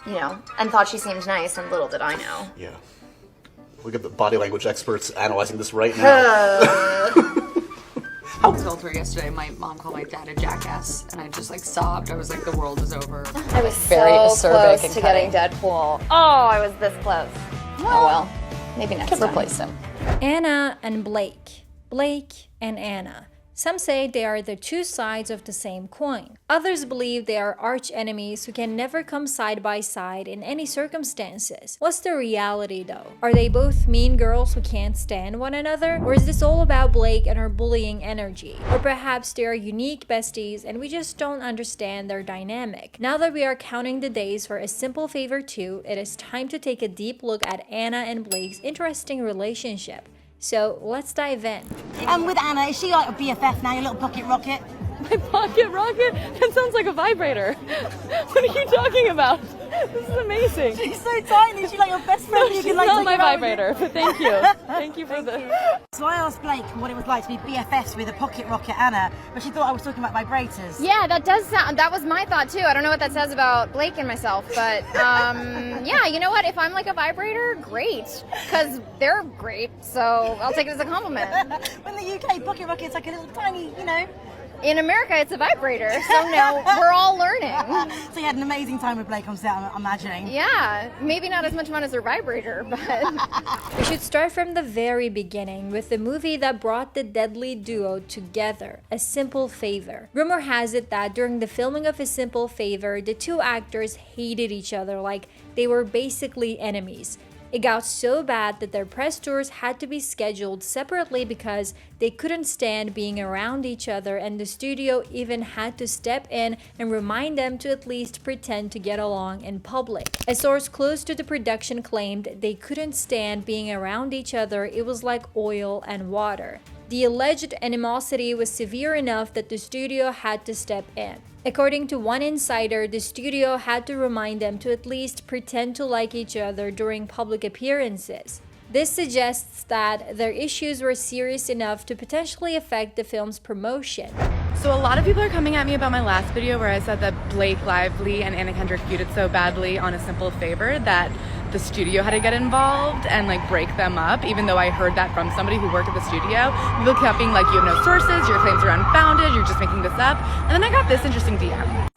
and thought she seemed nice, and little did I know. Yeah. We got the body language experts analyzing this right now. I told her yesterday my mom called my dad a jackass, and I just like sobbed. I was like, the world is over. I was Very so acerbic close and to cutting. getting Deadpool. Oh, I was this close. Oh well, maybe next Could time. replace him. Anna and Blake. Blake and Anna. Some say they are the two sides of the same coin. Others believe they are arch enemies who can never come side by side in any circumstances. What's the reality though? Are they both mean girls who can't stand one another? Or is this all about Blake and her bullying energy? Or perhaps they are unique besties and we just don't understand their dynamic. Now that we are counting the days for A Simple Favor 2, it is time to take a deep look at Anna and Blake's interesting relationship. So let's dive in. And with Anna, is she like a BFF now, your little pocket rocket? My pocket rocket? That sounds like a vibrator. What are you talking about? This is amazing. She's so tiny. She's like your best friend. No, you she's can, like, not take my her out with you. vibrator, but thank you. Thank you for the... So I asked Blake what it was like to be BFFs with a pocket rocket Anna, but she thought I was talking about vibrators. Yeah, that does sound, that was my thought too. I don't know what that says about Blake and myself, but yeah, you know what? If I'm like a vibrator, great, because they're great, so I'll take it as a compliment. In the UK, pocket rocket's like a little tiny, In America, it's a vibrator, so now we're all learning. So you had an amazing time with Blake on set, I'm imagining. Yeah, maybe not as much fun as her vibrator, but... We should start from the very beginning with the movie that brought the deadly duo together, A Simple Favor. Rumor has it that during the filming of A Simple Favor, the two actors hated each other like they were basically enemies. It got so bad that their press tours had to be scheduled separately because they couldn't stand being around each other, and the studio even had to step in and remind them to at least pretend to get along in public. A source close to the production claimed they couldn't stand being around each other. It was like oil and water. The alleged animosity was severe enough that the studio had to step in. According to one insider, the studio had to remind them to at least pretend to like each other during public appearances. This suggests that their issues were serious enough to potentially affect the film's promotion. So a lot of people are coming at me about my last video where I said that Blake Lively and Anna Kendrick feuded so badly on A Simple Favor that the studio had to get involved and like break them up, even though I heard that from somebody who worked at the studio. People kept being like, you have no sources, your claims are unfounded, you're just making this up. And then I got this interesting DM.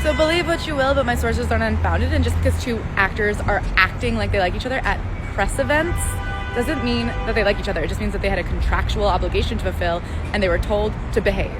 So believe what you will, but my sources aren't unfounded, and just because two actors are acting like they like each other at press events doesn't mean that they like each other. It just means that they had a contractual obligation to fulfill and they were told to behave.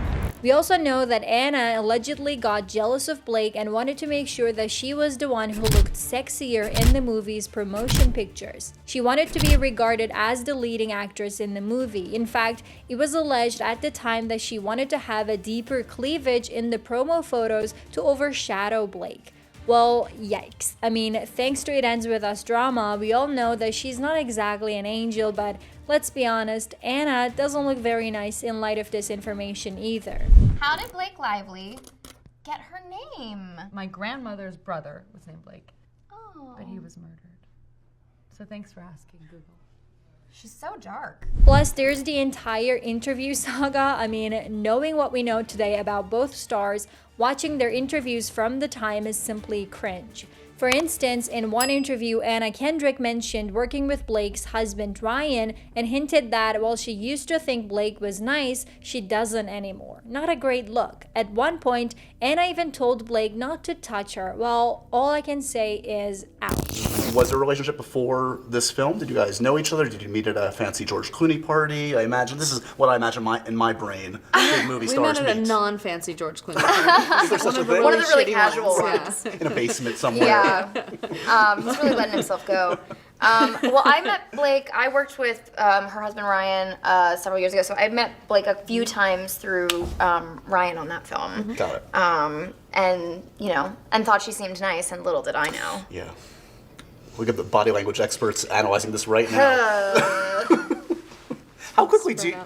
We also know that Anna allegedly got jealous of Blake and wanted to make sure that she was the one who looked sexier in the movie's promotion pictures. She wanted to be regarded as the leading actress in the movie. In fact, it was alleged at the time that she wanted to have a deeper cleavage in the promo photos to overshadow Blake. Well, yikes. I mean, thanks to It Ends With Us drama, we all know that she's not exactly an angel, but let's be honest, Anna doesn't look very nice in light of this information either. How did Blake Lively get her name? My grandmother's brother was named Blake, Oh, but he was murdered. So thanks for asking, Google. she's so dark. Plus, there's the entire interview saga. I mean, knowing what we know today about both stars, watching their interviews from the time is simply cringe. For instance, in one interview, Anna Kendrick mentioned working with Blake's husband Ryan and hinted that while she used to think Blake was nice, she doesn't anymore. Not a great look. At one point, Anna even told Blake not to touch her. Well, all I can say is ouch. Was there a relationship before this film? Did you guys know each other? Did you meet at a fancy George Clooney party? I imagine this is what I imagine in my brain. Big movie We stars met at a meet. non-fancy George Clooney. Is there such a thing? One of the really shitty casual ones, ones. In a basement somewhere. Yeah. He's really letting himself go. Well, I met Blake. I worked with her husband Ryan several years ago, so I met Blake a few times through Ryan on that film. Got it. And thought she seemed nice, and little did I know. Yeah. We got the body language experts analyzing this right now. How quickly do you...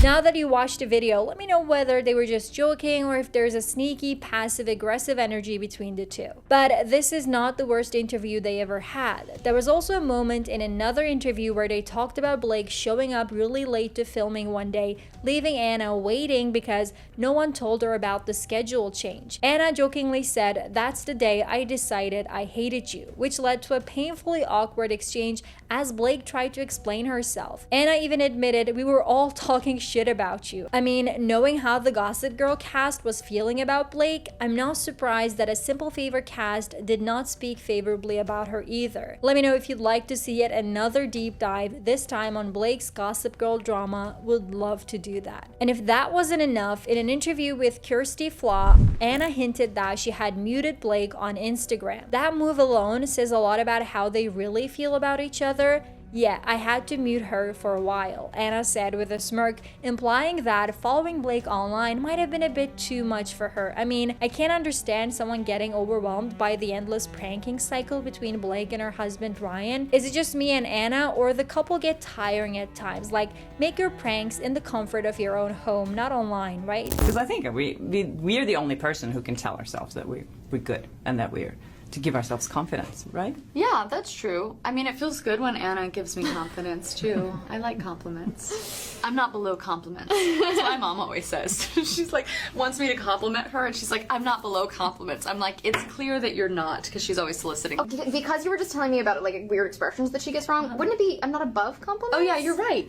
Now that you watched the video, let me know whether they were just joking or if there's a sneaky, passive-aggressive energy between the two. But this is not the worst interview they ever had. There was also a moment in another interview where they talked about Blake showing up really late to filming one day, leaving Anna waiting because no one told her about the schedule change. Anna jokingly said, "That's the day I decided I hated you," which led to a painfully awkward exchange as Blake tried to explain herself. Anna even admitted, "We were all talking shit about you." I mean, knowing how the Gossip Girl cast was feeling about Blake, I'm not surprised that a Simple Favor cast did not speak favorably about her either. Let me know if you'd like to see yet another deep dive, this time on Blake's Gossip Girl drama. Would love to do that. And if that wasn't enough, in an interview with Kirsty Flaw, Anna hinted that she had muted Blake on Instagram. That move alone says a lot about how they really feel about each other. "Yeah, I had to mute her for a while," Anna said with a smirk, implying that following Blake online might have been a bit too much for her. I mean, I can't understand someone getting overwhelmed by the endless pranking cycle between Blake and her husband Ryan. Is it just me and Anna, or the couple get tiring at times? Like, make your pranks in the comfort of your own home, not online, right? Because I think we are the only person who can tell ourselves that we're good and that we're to give ourselves confidence, right? Yeah, that's true. I mean, it feels good when Anna gives me confidence too. I like compliments. I'm not below compliments. That's what my mom always says. She's like, wants me to compliment her, and she's like, "I'm not below compliments." I'm like, "It's clear that you're not," because she's always soliciting. Because you were just telling me about like weird expressions that she gets wrong. Wouldn't it be I'm not above compliments? Oh yeah, you're right.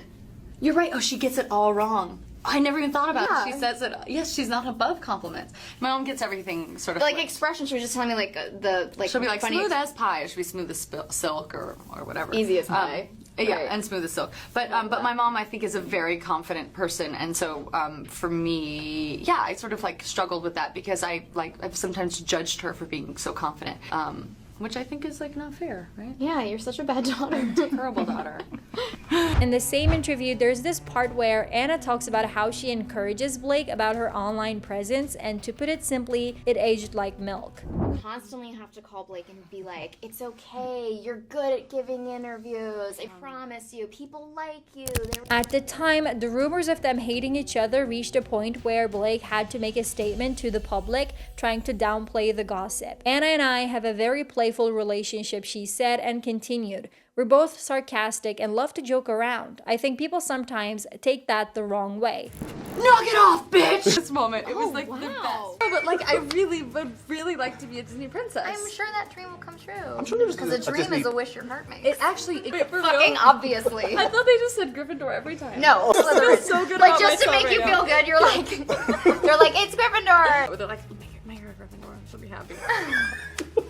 You're right. Oh, she gets it all wrong. I never even thought about it. She says it. Yes, she's not above compliments. My mom gets everything sort of like flipped. expressions. She was just telling me like She'll be like funny smooth as pie. Or she'll be smooth as silk or whatever. Easy as pie. Yeah, Right. and smooth as silk. But my mom, I think, is a very confident person, and so for me, yeah, I sort of like struggled with that because I've sometimes judged her for being so confident. Which I think is like not fair, right? Yeah, you're such a bad daughter. Terrible daughter. In the same interview, there's this part where Anna talks about how she encourages Blake about her online presence, and to put it simply, it aged like milk. Constantly have to call Blake and be like, "It's okay, you're good at giving interviews, I promise you, people like you." At the time, the rumors of them hating each other reached a point where Blake had to make a statement to the public, trying to downplay the gossip. "Anna and I have a very playful relationship," she said, and continued. "We're both sarcastic and love to joke around. I think people sometimes take that the wrong way." Knock it off, bitch! This moment, it was like the best. wow. No, but like I really would really like to be a Disney princess. I'm sure that dream will come true. I'm sure there's Because a dream Disney... is a wish your heart makes. It actually, fucking obviously. I thought they just said Gryffindor every time. No, Slytherin. so good Like about just to myself make you right feel now. good, you're like, they're like, "It's Gryffindor." Oh, they're like, make her a Gryffindor. She'll be happy.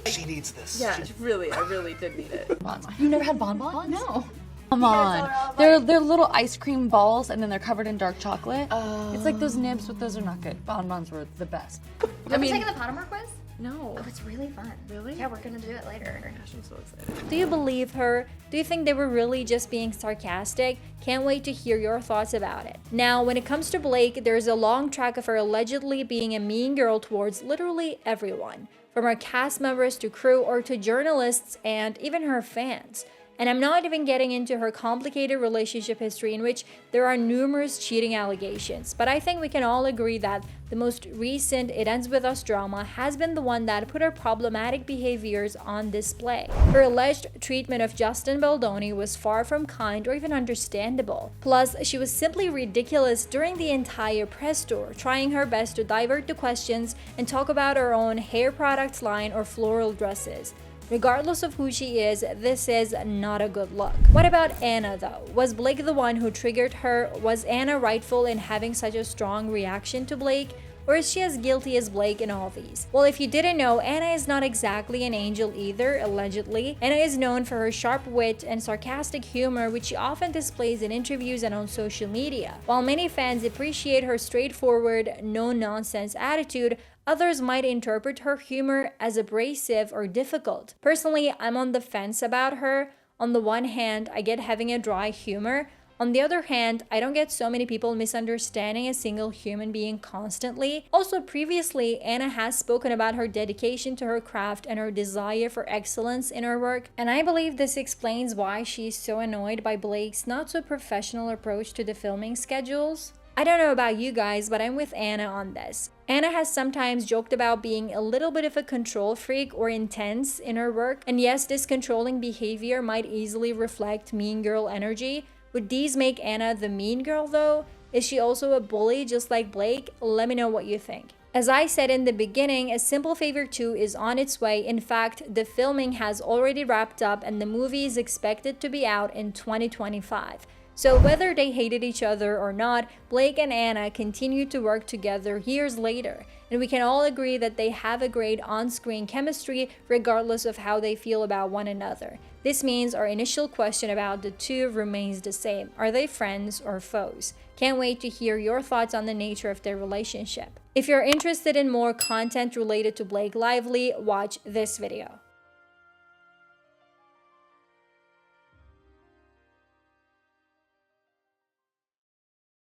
She needs this. Yeah, really, I really did need it. You never had bonbons? No. Come on. They're little ice cream balls and then they're covered in dark chocolate. It's like those nibs, but those are not good. Bonbons were the best. Have you taken the Pottermore quiz? No. Oh, it's really fun. Really? Yeah, we're gonna do it later. I'm so excited. Do you believe her? Do you think they were really just being sarcastic? Can't wait to hear your thoughts about it. Now, when it comes to Blake, there's a long track of her allegedly being a mean girl towards literally everyone, from her cast members to crew or to journalists and even her fans. And I'm not even getting into her complicated relationship history in which there are numerous cheating allegations. But I think we can all agree that the most recent It Ends With Us drama has been the one that put her problematic behaviors on display. Her alleged treatment of Justin Baldoni was far from kind or even understandable. Plus, she was simply ridiculous during the entire press tour, trying her best to divert the questions and talk about her own hair products line or floral dresses. Regardless of who she is, this is not a good look. What about Anna though? Was Blake the one who triggered her? Was Anna rightful in having such a strong reaction to Blake? Or is she as guilty as Blake in all these? Well, if you didn't know, Anna is not exactly an angel either, allegedly. Anna is known for her sharp wit and sarcastic humor, which she often displays in interviews and on social media. While many fans appreciate her straightforward, no-nonsense attitude, others might interpret her humor as abrasive or difficult. Personally, I'm on the fence about her. On the one hand, I get having a dry humor. On the other hand, I don't get so many people misunderstanding a single human being constantly. Also, previously, Anna has spoken about her dedication to her craft and her desire for excellence in her work, and I believe this explains why she's so annoyed by Blake's not so professional approach to the filming schedules. I don't know about you guys, but I'm with Anna on this. Anna has sometimes joked about being a little bit of a control freak or intense in her work, and yes, this controlling behavior might easily reflect mean girl energy. Would these make Anna the mean girl though? Is she also a bully just like Blake? Let me know what you think. As I said in the beginning, A Simple Favor 2 is on its way. In fact, the filming has already wrapped up and the movie is expected to be out in 2025. So whether they hated each other or not, Blake and Anna continue to work together years later, and we can all agree that they have a great on-screen chemistry regardless of how they feel about one another. This means our initial question about the two remains the same. Are they friends or foes? Can't wait to hear your thoughts on the nature of their relationship. If you're interested in more content related to Blake Lively, watch this video.